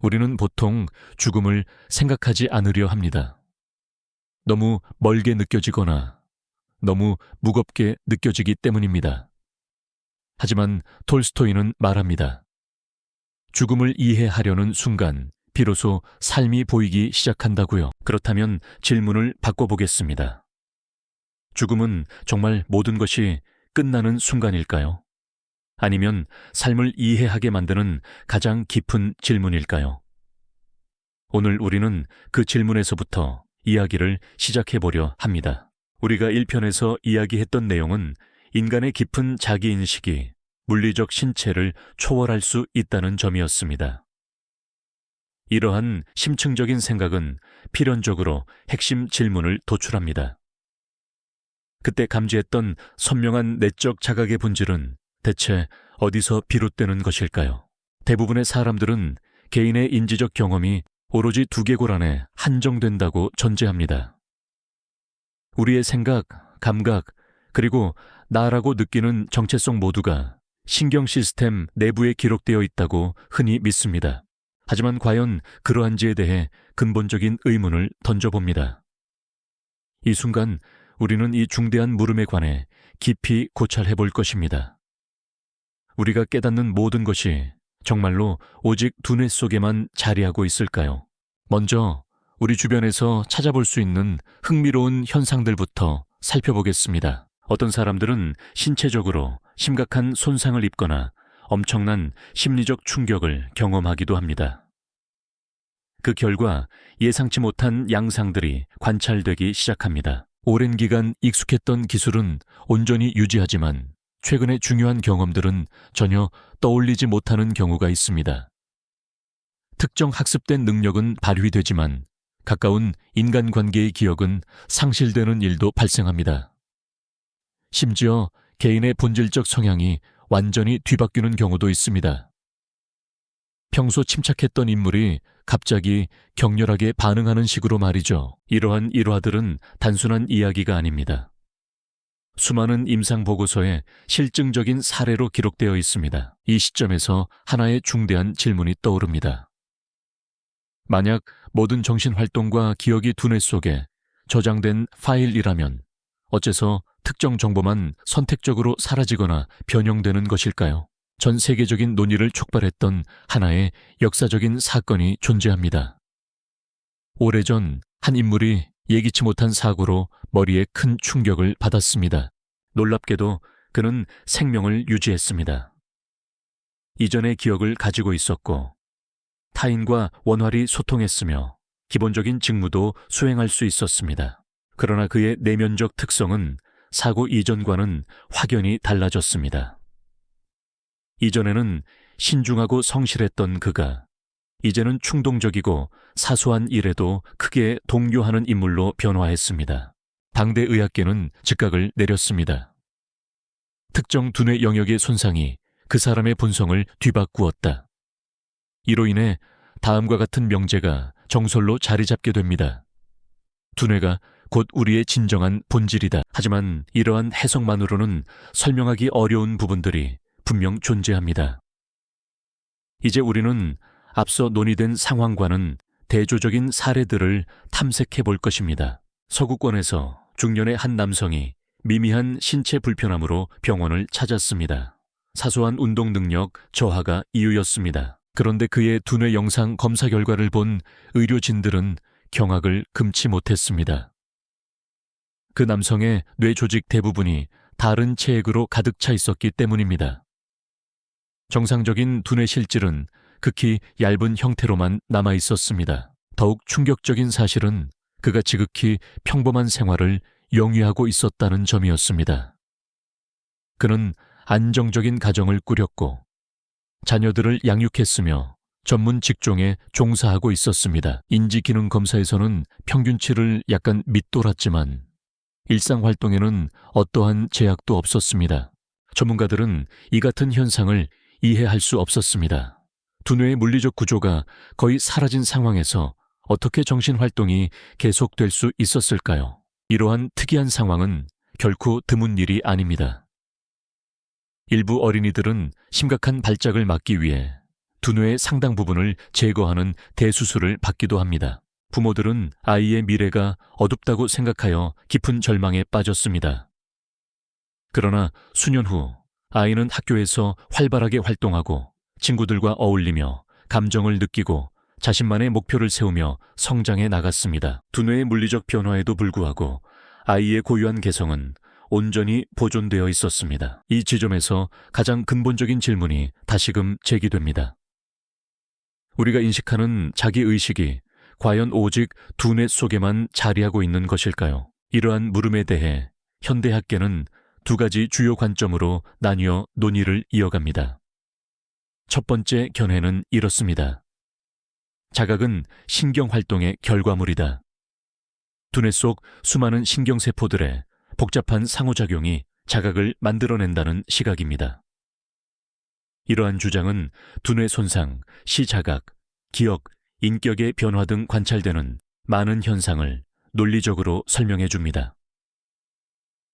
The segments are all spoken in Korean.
우리는 보통 죽음을 생각하지 않으려 합니다. 너무 멀게 느껴지거나 너무 무겁게 느껴지기 때문입니다. 하지만 톨스토이는 말합니다. 죽음을 이해하려는 순간 비로소 삶이 보이기 시작한다고요. 그렇다면 질문을 바꿔보겠습니다. 죽음은 정말 모든 것이 끝나는 순간일까요? 아니면 삶을 이해하게 만드는 가장 깊은 질문일까요? 오늘 우리는 그 질문에서부터 이야기를 시작해보려 합니다. 우리가 1편에서 이야기했던 내용은 인간의 깊은 자기인식이 물리적 신체를 초월할 수 있다는 점이었습니다. 이러한 심층적인 생각은 필연적으로 핵심 질문을 도출합니다. 그때 감지했던 선명한 내적 자각의 본질은 대체 어디서 비롯되는 것일까요? 대부분의 사람들은 개인의 인지적 경험이 오로지 두개골 안에 한정된다고 전제합니다. 우리의 생각, 감각, 그리고 나라고 느끼는 정체성 모두가 신경 시스템 내부에 기록되어 있다고 흔히 믿습니다. 하지만 과연 그러한지에 대해 근본적인 의문을 던져봅니다. 이 순간 우리는 이 중대한 물음에 관해 깊이 고찰해 볼 것입니다. 우리가 깨닫는 모든 것이 정말로 오직 두뇌 속에만 자리하고 있을까요? 먼저 우리 주변에서 찾아볼 수 있는 흥미로운 현상들부터 살펴보겠습니다. 어떤 사람들은 신체적으로 심각한 손상을 입거나 엄청난 심리적 충격을 경험하기도 합니다. 그 결과 예상치 못한 양상들이 관찰되기 시작합니다. 오랜 기간 익숙했던 기술은 온전히 유지하지만 최근의 중요한 경험들은 전혀 떠올리지 못하는 경우가 있습니다. 특정 학습된 능력은 발휘되지만 가까운 인간관계의 기억은 상실되는 일도 발생합니다. 심지어 개인의 본질적 성향이 완전히 뒤바뀌는 경우도 있습니다. 평소 침착했던 인물이 갑자기 격렬하게 반응하는 식으로 말이죠. 이러한 일화들은 단순한 이야기가 아닙니다. 수많은 임상보고서에 실증적인 사례로 기록되어 있습니다. 이 시점에서 하나의 중대한 질문이 떠오릅니다. 만약 모든 정신활동과 기억이 두뇌 속에 저장된 파일이라면 어째서 특정 정보만 선택적으로 사라지거나 변형되는 것일까요? 전 세계적인 논의를 촉발했던 하나의 역사적인 사건이 존재합니다. 오래전 한 인물이 예기치 못한 사고로 머리에 큰 충격을 받았습니다. 놀랍게도 그는 생명을 유지했습니다. 이전의 기억을 가지고 있었고 타인과 원활히 소통했으며 기본적인 직무도 수행할 수 있었습니다. 그러나 그의 내면적 특성은 사고 이전과는 확연히 달라졌습니다. 이전에는 신중하고 성실했던 그가 이제는 충동적이고 사소한 일에도 크게 동요하는 인물로 변화했습니다. 당대 의학계는 즉각을 내렸습니다. 특정 두뇌 영역의 손상이 그 사람의 본성을 뒤바꾸었다. 이로 인해 다음과 같은 명제가 정설로 자리 잡게 됩니다. 두뇌가 곧 우리의 진정한 본질이다. 하지만 이러한 해석만으로는 설명하기 어려운 부분들이 분명 존재합니다. 이제 우리는 앞서 논의된 상황과는 대조적인 사례들을 탐색해 볼 것입니다. 서구권에서 중년의 한 남성이 미미한 신체 불편함으로 병원을 찾았습니다. 사소한 운동 능력 저하가 이유였습니다. 그런데 그의 두뇌 영상 검사 결과를 본 의료진들은 경악을 금치 못했습니다. 그 남성의 뇌 조직 대부분이 다른 체액으로 가득 차 있었기 때문입니다. 정상적인 두뇌 실질은 극히 얇은 형태로만 남아 있었습니다. 더욱 충격적인 사실은 그가 지극히 평범한 생활을 영위하고 있었다는 점이었습니다. 그는 안정적인 가정을 꾸렸고 자녀들을 양육했으며 전문 직종에 종사하고 있었습니다. 인지기능 검사에서는 평균치를 약간 밑돌았지만 일상 활동에는 어떠한 제약도 없었습니다. 전문가들은 이 같은 현상을 이해할 수 없었습니다. 두뇌의 물리적 구조가 거의 사라진 상황에서 어떻게 정신활동이 계속될 수 있었을까요? 이러한 특이한 상황은 결코 드문 일이 아닙니다. 일부 어린이들은 심각한 발작을 막기 위해 두뇌의 상당 부분을 제거하는 대수술을 받기도 합니다. 부모들은 아이의 미래가 어둡다고 생각하여 깊은 절망에 빠졌습니다. 그러나 수년 후 아이는 학교에서 활발하게 활동하고 친구들과 어울리며 감정을 느끼고 자신만의 목표를 세우며 성장해 나갔습니다. 두뇌의 물리적 변화에도 불구하고 아이의 고유한 개성은 온전히 보존되어 있었습니다. 이 지점에서 가장 근본적인 질문이 다시금 제기됩니다. 우리가 인식하는 자기의식이 과연 오직 두뇌 속에만 자리하고 있는 것일까요? 이러한 물음에 대해 현대학계는 두 가지 주요 관점으로 나뉘어 논의를 이어갑니다. 첫 번째 견해는 이렇습니다. 자각은 신경활동의 결과물이다. 두뇌 속 수많은 신경세포들의 복잡한 상호작용이 자각을 만들어낸다는 시각입니다. 이러한 주장은 두뇌 손상, 시자각, 기억, 인격의 변화 등 관찰되는 많은 현상을 논리적으로 설명해 줍니다.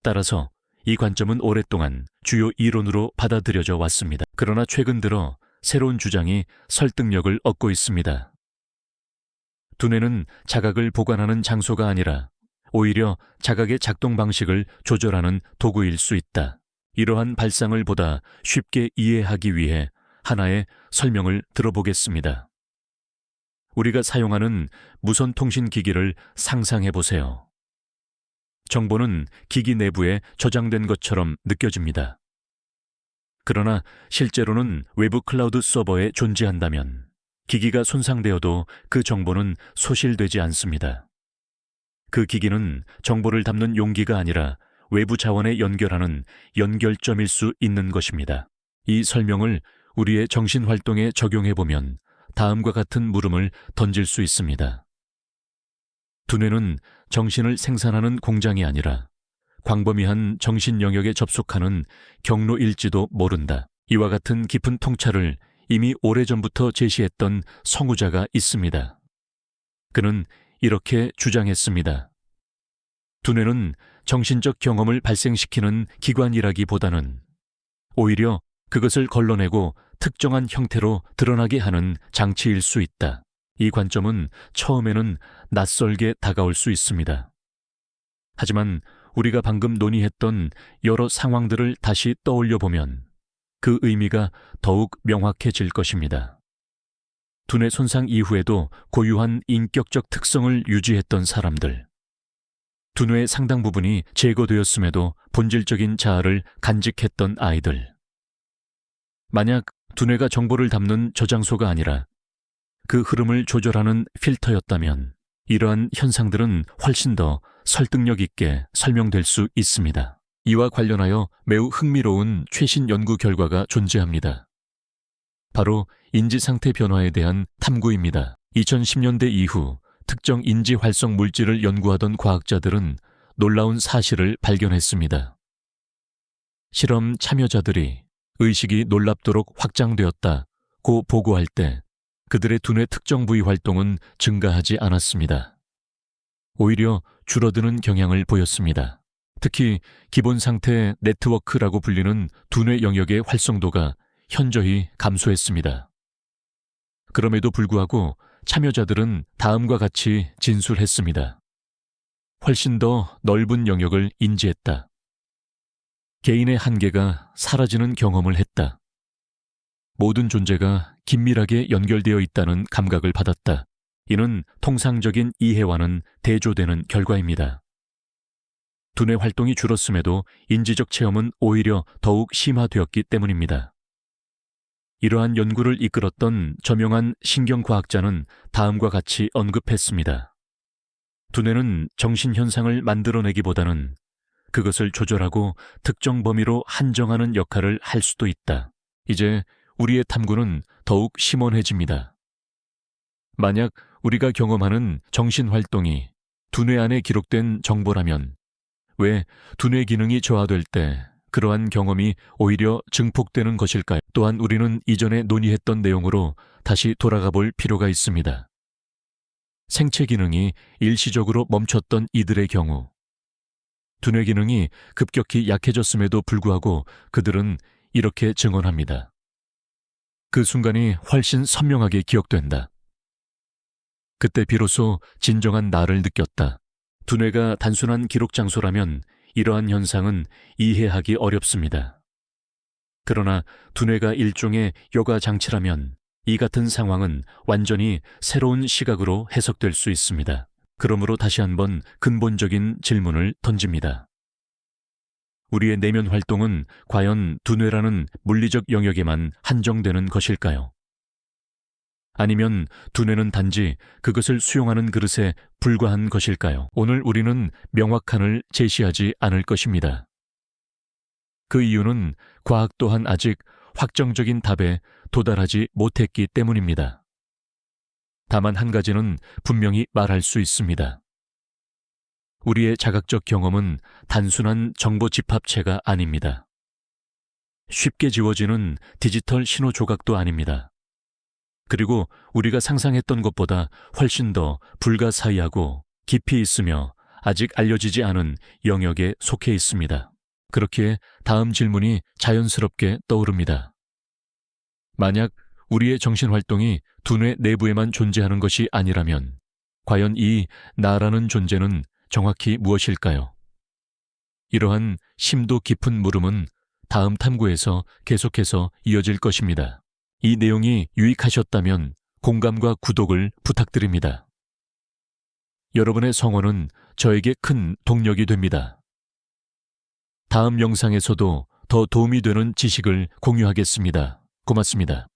따라서 이 관점은 오랫동안 주요 이론으로 받아들여져 왔습니다. 그러나 최근 들어 새로운 주장이 설득력을 얻고 있습니다. 두뇌는 자각을 보관하는 장소가 아니라 오히려 자각의 작동 방식을 조절하는 도구일 수 있다. 이러한 발상을 보다 쉽게 이해하기 위해 하나의 설명을 들어보겠습니다. 우리가 사용하는 무선 통신 기기를 상상해 보세요. 정보는 기기 내부에 저장된 것처럼 느껴집니다. 그러나 실제로는 외부 클라우드 서버에 존재한다면 기기가 손상되어도 그 정보는 소실되지 않습니다. 그 기기는 정보를 담는 용기가 아니라 외부 자원에 연결하는 연결점일 수 있는 것입니다. 이 설명을 우리의 정신활동에 적용해보면 다음과 같은 물음을 던질 수 있습니다. 두뇌는 정신을 생산하는 공장이 아니라 광범위한 정신 영역에 접속하는 경로일지도 모른다. 이와 같은 깊은 통찰을 이미 오래전부터 제시했던 성우자가 있습니다. 그는 이렇게 주장했습니다. 두뇌는 정신적 경험을 발생시키는 기관이라기보다는 오히려 그것을 걸러내고 특정한 형태로 드러나게 하는 장치일 수 있다. 이 관점은 처음에는 낯설게 다가올 수 있습니다. 하지만 우리가 방금 논의했던 여러 상황들을 다시 떠올려 보면 그 의미가 더욱 명확해질 것입니다. 두뇌 손상 이후에도 고유한 인격적 특성을 유지했던 사람들, 두뇌의 상당 부분이 제거되었음에도 본질적인 자아를 간직했던 아이들. 만약 두뇌가 정보를 담는 저장소가 아니라 그 흐름을 조절하는 필터였다면 이러한 현상들은 훨씬 더 설득력 있게 설명될 수 있습니다. 이와 관련하여 매우 흥미로운 최신 연구 결과가 존재합니다. 바로 인지상태 변화에 대한 탐구입니다. 2010년대 이후 특정 인지 활성 물질을 연구하던 과학자들은 놀라운 사실을 발견했습니다. 실험 참여자들이 의식이 놀랍도록 확장되었다고 보고할 때 그들의 두뇌 특정 부위 활동은 증가하지 않았습니다. 오히려 줄어드는 경향을 보였습니다. 특히 기본 상태 네트워크라고 불리는 두뇌 영역의 활성도가 현저히 감소했습니다. 그럼에도 불구하고 참여자들은 다음과 같이 진술했습니다. 훨씬 더 넓은 영역을 인지했다. 개인의 한계가 사라지는 경험을 했다. 모든 존재가 긴밀하게 연결되어 있다는 감각을 받았다. 이는 통상적인 이해와는 대조되는 결과입니다. 두뇌 활동이 줄었음에도 인지적 체험은 오히려 더욱 심화되었기 때문입니다. 이러한 연구를 이끌었던 저명한 신경과학자는 다음과 같이 언급했습니다. 두뇌는 정신현상을 만들어내기보다는 그것을 조절하고 특정 범위로 한정하는 역할을 할 수도 있다. 이제 우리의 탐구는 더욱 심원해집니다. 만약 우리가 경험하는 정신활동이 두뇌 안에 기록된 정보라면 왜 두뇌 기능이 저하될 때 그러한 경험이 오히려 증폭되는 것일까요? 또한 우리는 이전에 논의했던 내용으로 다시 돌아가 볼 필요가 있습니다. 생체 기능이 일시적으로 멈췄던 이들의 경우 두뇌 기능이 급격히 약해졌음에도 불구하고 그들은 이렇게 증언합니다. 그 순간이 훨씬 선명하게 기억된다. 그때 비로소 진정한 나를 느꼈다. 두뇌가 단순한 기록 장소라면 이러한 현상은 이해하기 어렵습니다. 그러나 두뇌가 일종의 여과 장치라면 이 같은 상황은 완전히 새로운 시각으로 해석될 수 있습니다. 그러므로 다시 한번 근본적인 질문을 던집니다. 우리의 내면 활동은 과연 두뇌라는 물리적 영역에만 한정되는 것일까요? 아니면 두뇌는 단지 그것을 수용하는 그릇에 불과한 것일까요? 오늘 우리는 명확한을 제시하지 않을 것입니다. 그 이유는 과학 또한 아직 확정적인 답에 도달하지 못했기 때문입니다. 다만 한 가지는 분명히 말할 수 있습니다. 우리의 자각적 경험은 단순한 정보 집합체가 아닙니다. 쉽게 지워지는 디지털 신호 조각도 아닙니다. 그리고 우리가 상상했던 것보다 훨씬 더 불가사의하고 깊이 있으며 아직 알려지지 않은 영역에 속해 있습니다. 그렇기에 다음 질문이 자연스럽게 떠오릅니다. 만약 우리의 정신활동이 두뇌 내부에만 존재하는 것이 아니라면 과연 이 나라는 존재는 정확히 무엇일까요? 이러한 심도 깊은 물음은 다음 탐구에서 계속해서 이어질 것입니다. 이 내용이 유익하셨다면 공감과 구독을 부탁드립니다. 여러분의 성원은 저에게 큰 동력이 됩니다. 다음 영상에서도 더 도움이 되는 지식을 공유하겠습니다. 고맙습니다.